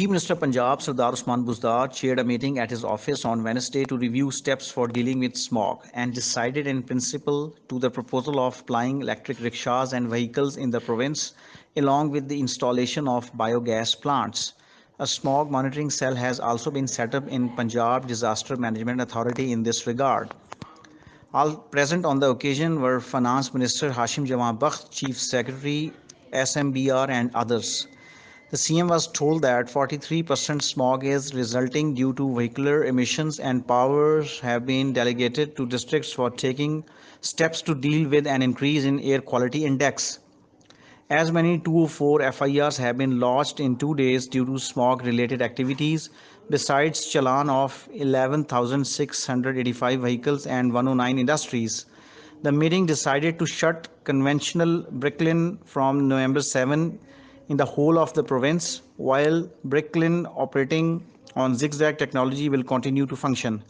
Chief Minister of Punjab Sardar Usman Buzdar chaired a meeting at his office on Wednesday to review steps for dealing with smog and decided in principle to the proposal of applying electric rickshaws and vehicles in the province along with the installation of biogas plants. A smog monitoring cell has also been set up in Punjab Disaster Management Authority in this regard. All present on the occasion were Finance Minister Hashim Jawan Bakht, Chief Secretary, SMBR and others. The CM was told that 43% smog is resulting due to vehicular emissions and powers have been delegated to districts for taking steps to deal with an increase in air quality index. As many 204 FIRs have been lodged in 2 days due to smog related activities, besides challan of 11,685 vehicles and 109 industries. The meeting decided to shut conventional bricklin from November 7 in the whole of the province, while bricklin operating on zigzag technology will continue to function.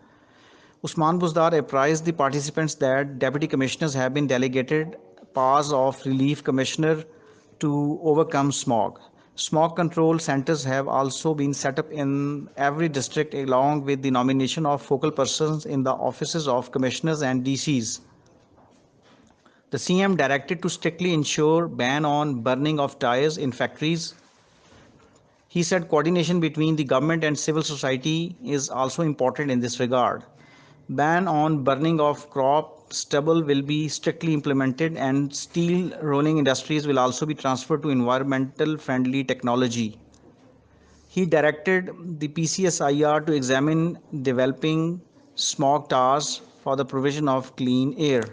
Usman Buzdar apprised the participants that deputy commissioners have been delegated powers of relief commissioner to overcome smog. Smog control centers have also been set up in every district along with the nomination of focal persons in the offices of commissioners and DCs. The CM directed to strictly ensure ban on burning of tires in factories. He said coordination between the government and civil society is also important in this regard. Ban on burning of crop stubble will be strictly implemented and steel rolling industries will also be transferred to environmental friendly technology. He directed the PCSIR to examine developing smog towers for the provision of clean air.